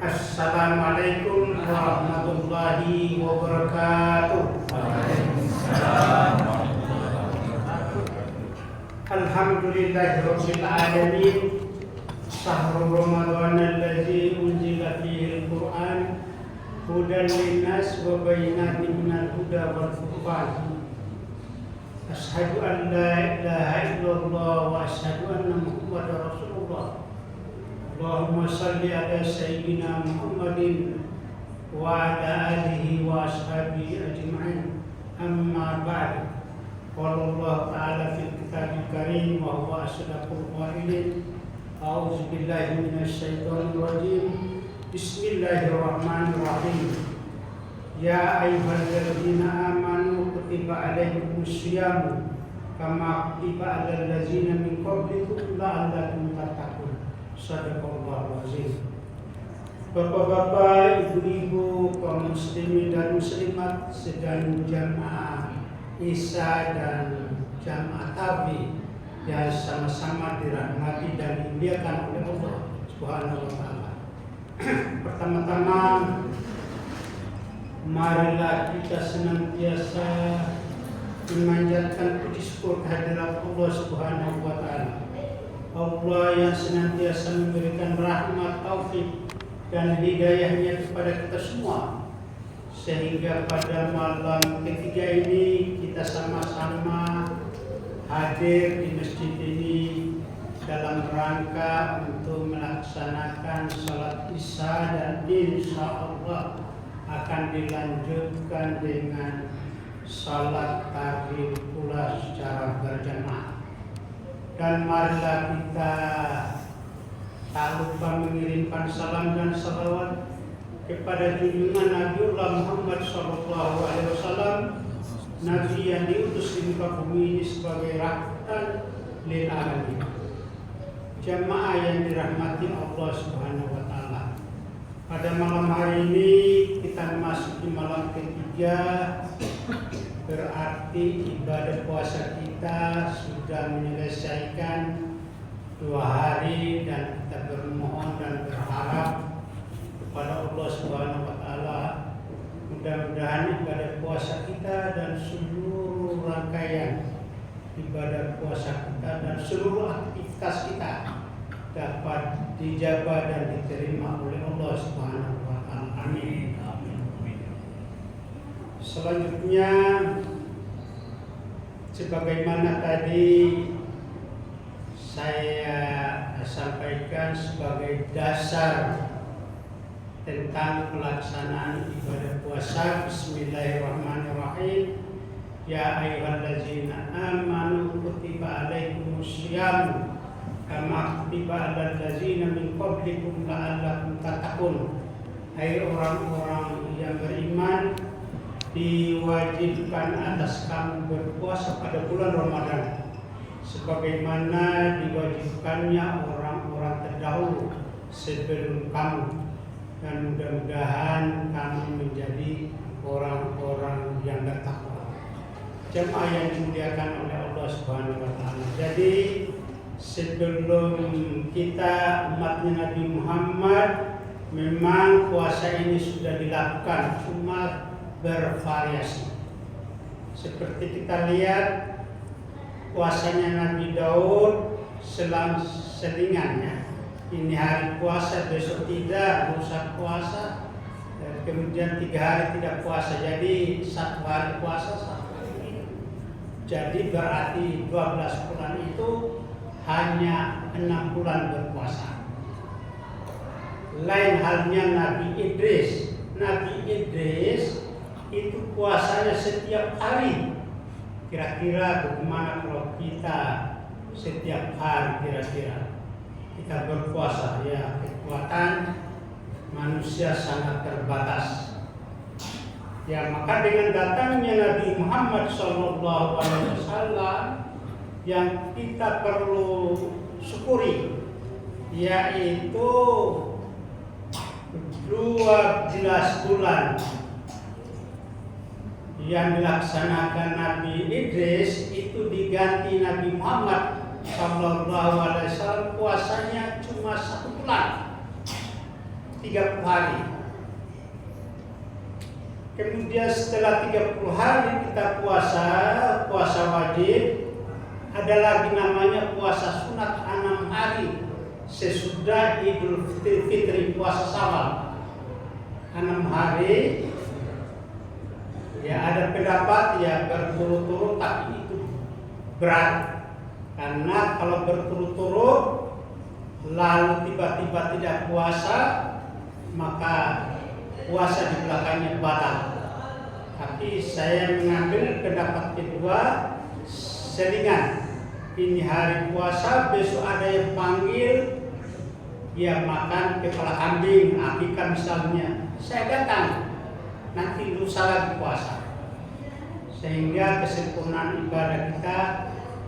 Assalamualaikum warahmatullahi wabarakatuh. Alhamdulillahirabbil alamin. Syahrul Ramadan allazi unzila fihi al-Qur'an hudan linnas wa bayyinatin minal huda wal furqan. Asyhadu an la ilaha illallah wa asyhadu anna Muhammadar Rasulullah. Allahumma salli ala sayyidina Muhammadin wa ala alihi wa ashabihi ajma'in. Amma ba'd. Qala Allah ta'ala fil kitabil karim wa huwa asdaqul qailin. A'udzu billahi minasy syaithanir rajim. Bismillahirrahmanirrahim. Ya ayyuhalladzina amanu kutiba alaikumus syiyamu kama kutiba alal ladzina min qablikum la'allakum tattaqun. Sadaqallahul azim. Bapak-bapak, ibu-ibu, kaum muslimin dan muslimat sedang jamaah Isya dan jamaah Tabi yang sama-sama dirahmati dan dimuliakan oleh Allah Subhanahu wa taala. Pertama-tama marilah kita senantiasa memanjatkan puji syukur kehadirat Allah Subhanahu wa taala. Allah yang senantiasa memberikan rahmat, taufik dan hidayahnya kepada kita semua, sehingga pada malam ketiga ini kita sama-sama hadir di masjid ini dalam rangka untuk melaksanakan salat Isya dan insya Allah akan dilanjutkan dengan salat tahlil pula secara berjamaah. Dan marilah kita tak lupa mengirimkan salam dan salawat kepada junjungan Nabiullah Muhammad SAW, Nabi yang diutus di muka bumi ini sebagai rahmatan lil alamin. Jamaah yang dirahmati Allah Subhanahu wa taala. Pada malam hari ini kita memasuki malam ketiga, berarti ibadah puasa kita sudah menyelesaikan 2 hari, dan kita bermohon dan berharap kepada Allah Subhanahu wa taala mudah-mudahan ibadah puasa kita dan seluruh rangkaian ibadah puasa kita dan seluruh aktivitas kita dapat dijabah dan diterima oleh Allah Subhanahu wa taala. Amin. Selanjutnya, sebagaimana tadi saya sampaikan sebagai dasar tentang pelaksanaan ibadah puasa, bismillahirrahmanirrahim. Ya ayyuhalladzina amanu kutiba alaikumus syiyam kama kutiba alal ladzina min qablikum la'allakum tattaqun. Hai orang-orang yang beriman, diwajibkan atas kamu berpuasa pada bulan Ramadan sebagaimana diwajibkannya orang-orang terdahulu sebelum kamu, dan mudah-mudahan kamu menjadi orang-orang yang bertakwa. Jemaah yang dimuliakan oleh Allah Subhanahu wa taala. Jadi sebelum kita umatnya Nabi Muhammad, memang puasa ini sudah dilakukan, cuma bervariasi. Seperti kita lihat puasanya Nabi Daud selingannya. Ini hari puasa, besok tidak, lusa puasa, kemudian 3 hari tidak puasa. Jadi 1 hari puasa, 1 hari tidak. Jadi berarti 12 bulan itu hanya 6 bulan berpuasa. Lain halnya Nabi Idris. Nabi Idris itu puasanya setiap hari. Kira-kira bagaimana kalau kita setiap hari kira-kira kita berpuasa? Ya, kekuatan manusia sangat terbatas. Ya, maka dengan datangnya Nabi Muhammad SAW yang kita perlu syukuri, yaitu 12 bulan yang dilaksanakan Nabi Idris itu diganti Nabi Muhammad SAW puasanya cuma 1 bulan. 30 hari. Kemudian setelah 30 hari kita puasa wajib. Ada lagi namanya puasa sunat 6 hari sesudah Idul Fitri, puasa Syawal 6 hari. Ya ada pendapat ya berturut-turut, tapi itu berat karena kalau berturut-turut lalu tiba-tiba tidak puasa maka puasa di belakangnya batal. Tapi saya mengambil pendapat kedua, selingan. Ini hari puasa, besok ada yang panggil, ya makan kepala kambing, akikah misalnya. Saya datang, nanti lusa lagi puasa. Sehingga kesempurnaan ibadah kita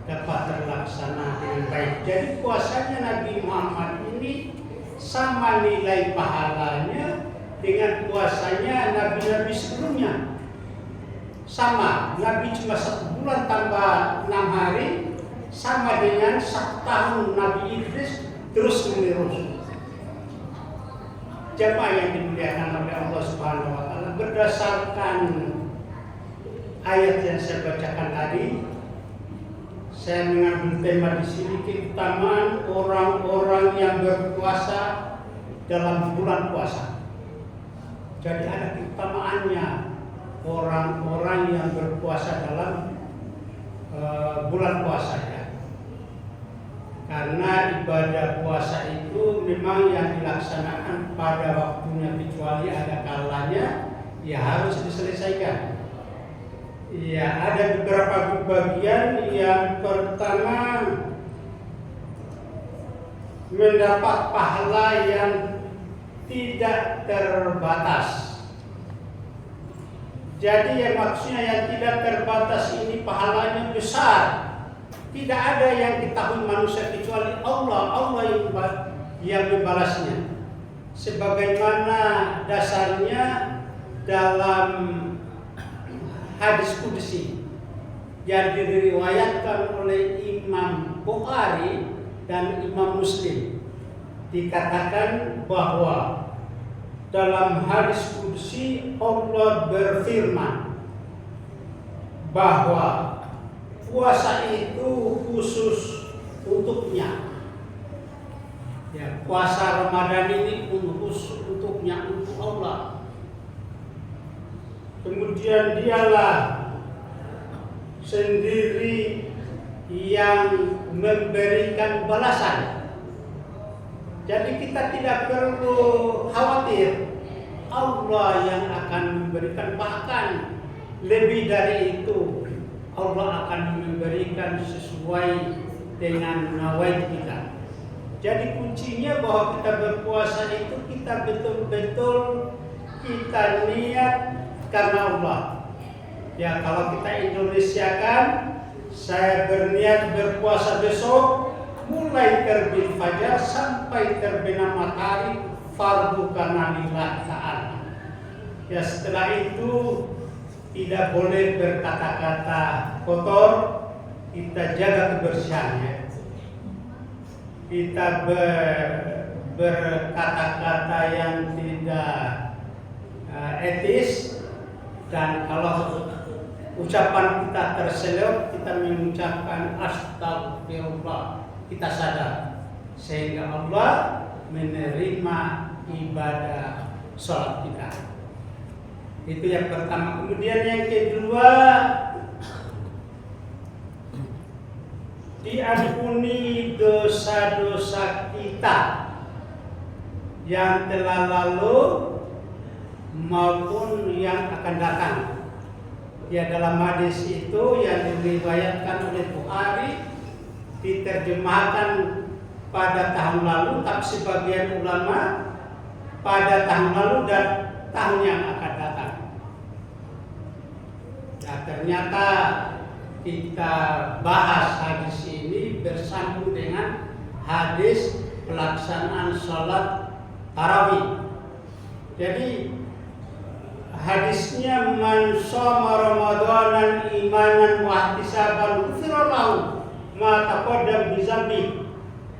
dapat terlaksana dengan baik. Jadi puasanya Nabi Muhammad ini sama nilai pahalanya dengan puasanya nabi-nabi sebelumnya. Sama, Nabi cuma 1 bulan tambah 6 hari, sama dengan 1 tahun Nabi Idris terus menerus. Jemaah yang dimuliakan oleh Allah Subhanahu wa taala, berdasarkan ayat yang saya bacakan tadi, saya mengambil tema di sini keutamaan orang-orang yang berpuasa dalam bulan puasa. Jadi ada keutamaannya orang-orang yang berpuasa dalam bulan puasa ya. Karena ibadah puasa itu memang yang dilaksanakan pada waktunya, kecuali ada kalanya ya harus diselesaikan. Ya ada beberapa bagian. Yang pertama, mendapat pahala yang tidak terbatas. Jadi yang maksudnya yang tidak terbatas ini pahalanya besar. Tidak ada yang diketahui manusia kecuali Allah yang membalasnya. Sebagaimana dasarnya dalam hadis qudsi yang diriwayatkan oleh Imam Bukhari dan Imam Muslim, dikatakan bahwa dalam hadis qudsi Allah berfirman bahwa puasa itu khusus untuknya. Ya, puasa Ramadan ini khusus untuknya, untuk Allah. Kemudian dialah sendiri yang memberikan balasan. Jadi kita tidak perlu khawatir, Allah yang akan memberikan, bahkan lebih dari itu, Allah akan memberikan sesuai dengan nawait kita. Jadi kuncinya bahwa kita berpuasa itu kita betul-betul kita niat karena Allah. Ya kalau kita Indonesiakan, saya berniat berpuasa besok mulai terbit fajar sampai terbenam matahari, fardu karena lillah ta'ala. Ya setelah itu tidak boleh berkata-kata kotor, kita jaga kebersihannya. Kita berkata-kata yang tidak etis, dan kalau ucapan kita terselewat, kita mengucapkan astagfirullah, kita sadar, sehingga Allah menerima ibadah sholat kita. Itu yang pertama. Kemudian yang kedua, diampuni dosa-dosa kita yang telah lalu maupun yang akan datang. Ya dalam hadis itu yang diriwayatkan oleh Bukhari, diterjemahkan pada tahun lalu, tapi sebagian ulama pada tahun lalu dan tahun yang akan datang. Nah, ternyata kita bahas hadis ini bersambung dengan hadis pelaksanaan sholat tarawih. Jadi hadisnya, man shoma ramadanan imanan wa ihtisaban ghufira lahu ma taqaddam bi dzambi.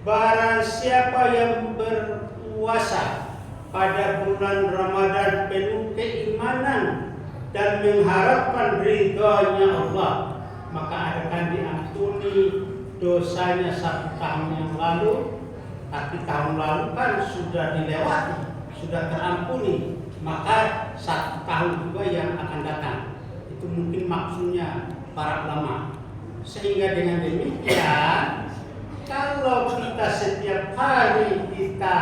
Barang siapa yang berpuasa pada bulan Ramadan penuh keimanan dan mengharapkan ridhonya Allah, maka akan diampuni dosanya 1 tahun yang lalu. Tapi tahun lalu kan sudah dilewati, sudah terampuni, maka 1 tahun juga yang akan datang. Itu mungkin maksudnya para ulama. Sehingga dengan demikian, kalau kita setiap hari kita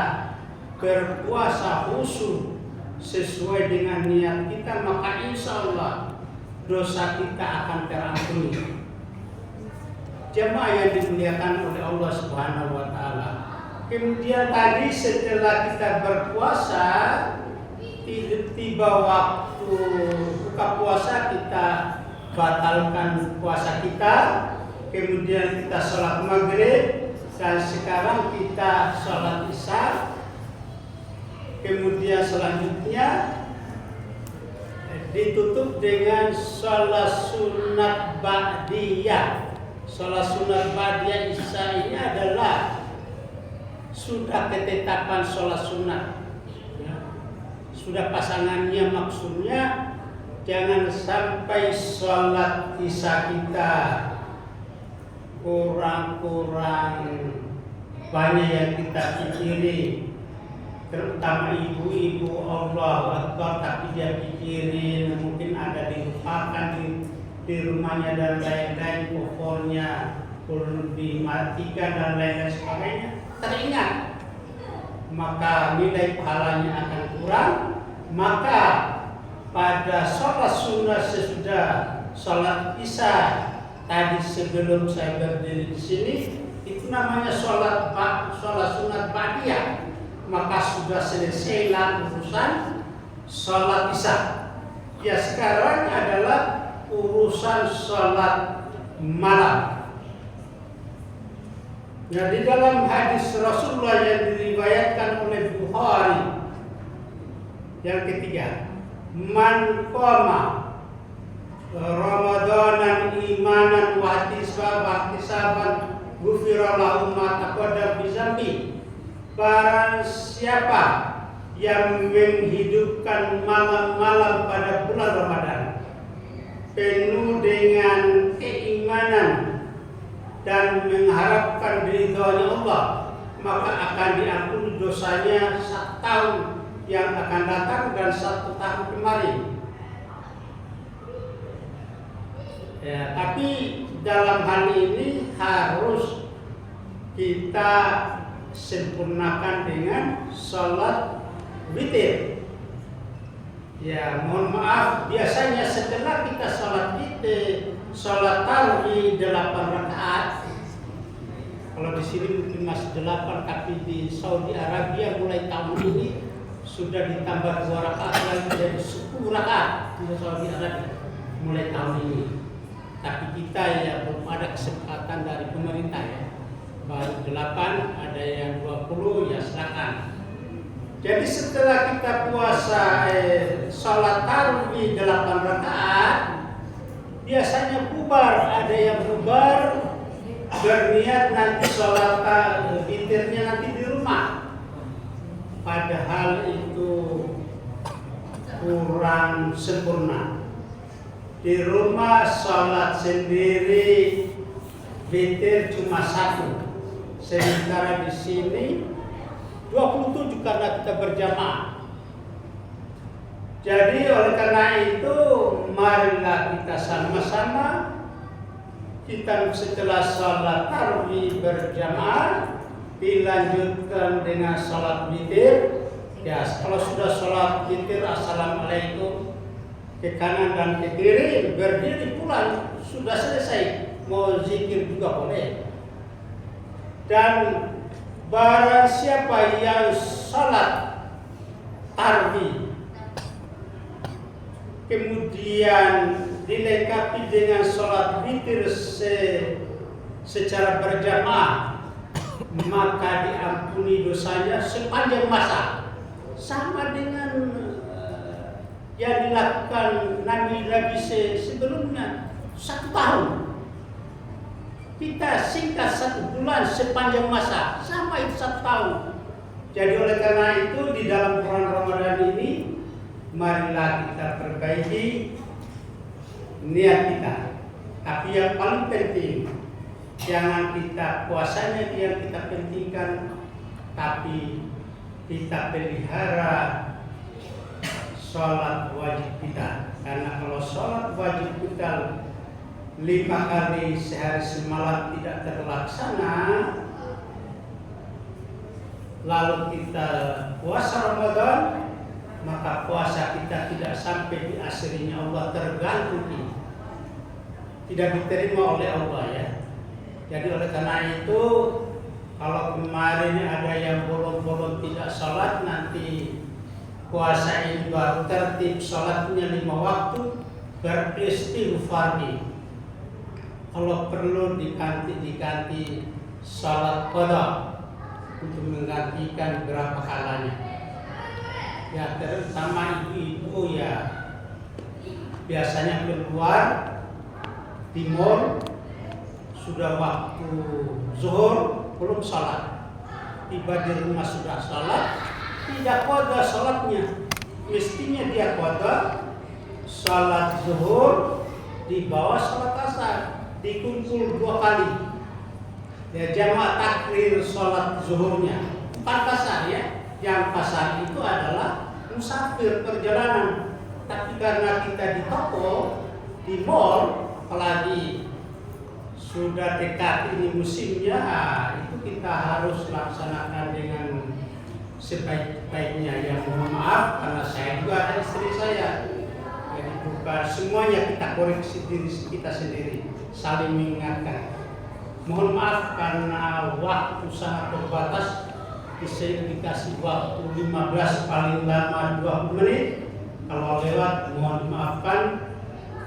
berpuasa khusyuk sesuai dengan niat kita, maka insya Allah dosa kita akan terampuni. Jemaah yang dimuliakan oleh Allah Subhanahu wa Ta'ala. Kemudian tadi setelah kita berpuasa, tiba waktu buka puasa, kita batalkan puasa kita, kemudian kita sholat maghrib, dan sekarang kita sholat isya. Kemudian selanjutnya ditutup dengan sholat sunat ba'diyah. Sholat sunat ba'diyah isya ini adalah sudah ketetapan sholat sunat, ya. Sudah pasangannya, maksudnya jangan sampai sholat isya kita kurang banyak yang kita pikiri. Terutama ibu-ibu, Allahu Akbar, tapi dia pikirin, mungkin ada dilupakan di rumahnya dan lain-lain, pokoknya perlu dimatikan dan lain-lain sebagainya. Teringat, maka nilai pahalanya akan kurang. Maka pada sholat sunnah sesudah sholat isya tadi, sebelum saya berdiri di sini, itu namanya sholat sunat ba'diyah. Maka sudah selesailah urusan sholat isya. Ya, sekarang adalah urusan sholat malam. Nah, di dalam hadis Rasulullah yang diriwayatkan oleh Bukhari yang ketiga, man qama Ramadanan imanan wa ihtisaban ghufira lahu ma taqaddama min dzambi. Barang siapa yang menghidupkan malam-malam pada bulan Ramadan penuh dengan keimanan dan mengharapkan ridhonya Allah, maka akan diampuni dosanya 1 tahun yang akan datang dan 1 tahun kemarin. Ya, tapi dalam hal ini harus kita sempurnakan dengan sholat witir. Ya, mohon maaf, biasanya setelah kita sholat witir, sholat tarawih 8 rakaat. Kalau di sini mungkin masih 8, tapi di Saudi Arabia mulai tahun ini sudah ditambah 2 rakaat lagi jadi 10 rakaat di Saudi Arabia mulai tahun ini. Tapi kita ya belum ada kesempatan dari pemerintah, ya. Baru 8, ada yang 20, ya silakan. Jadi setelah kita puasa sholat tarawih 8 rakaat, biasanya bubar, ada yang bubar berniat nanti sholat witirnya nanti di rumah. Padahal itu kurang sempurna. Di rumah sholat sendiri witir cuma 1. Sementara di sini 27 karena kita berjamaah. Jadi oleh karena itu, marilah kita sama-sama kita setelah sholat tarawih berjamaah dilanjutkan dengan sholat witir. Ya, kalau sudah sholat witir, assalamualaikum, ke kanan dan ke kiri, berdiri pulang, sudah selesai. Mau zikir juga boleh. Dan barang siapa yang sholat tarawih kemudian dilengkapi dengan sholat witir secara berjamaah, maka diampuni dosanya sepanjang masa, sama dengan yang dilakukan Nabi sebelumnya 1 tahun. Kita singkat 1 bulan sepanjang masa, sama itu 1 tahun. Jadi oleh karena itu di dalam Quran marilah kita perbaiki niat kita. Tapi yang paling penting, jangan kita puasanya yang kita pentingkan, tapi kita pelihara sholat wajib kita. Karena kalau sholat wajib kita 5 kali sehari semalam tidak terlaksana, lalu kita puasa Ramadan, maka puasa kita tidak sampai di akhirnya Allah tergantung, tidak diterima oleh Allah ya. Jadi oleh karena itu, kalau kemarin ada yang bolong-bolong tidak sholat, nanti puasa ini baru tertib sholatnya 5 waktu, beristighfar. Kalau perlu diganti sholat qada untuk menggantikan berapa kalanya. Ya terutama ibu-ibu ya biasanya keluar di mall, sudah waktu zuhur belum sholat, tiba di rumah sudah sholat, tidak qada sholatnya. Mestinya dia qada sholat zuhur di bawah sholat asar, dikumpul 2 kali. Ya jamak takrir sholat zuhurnya, bukan kasar ya. Yang kasar itu adalah musafir perjalanan. Tapi karena kita di toko, di mall, apalagi sudah dekat ini musimnya, itu kita harus laksanakan dengan sebaik-baiknya. Ya mohon maaf karena saya juga ada istri saya. Jadi bukan semuanya kita koreksi diri kita sendiri, saling mengingatkan. Mohon maaf karena waktu sangat terbatas. Saya dikasih waktu 15 paling lama 20 menit. Kalau lewat mohon dimaafkan.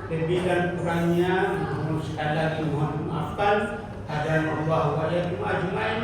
Lebih dan kurangnya sekali lagi mohon dimaafkan. Hadana Allah wa iyyakum ajmain.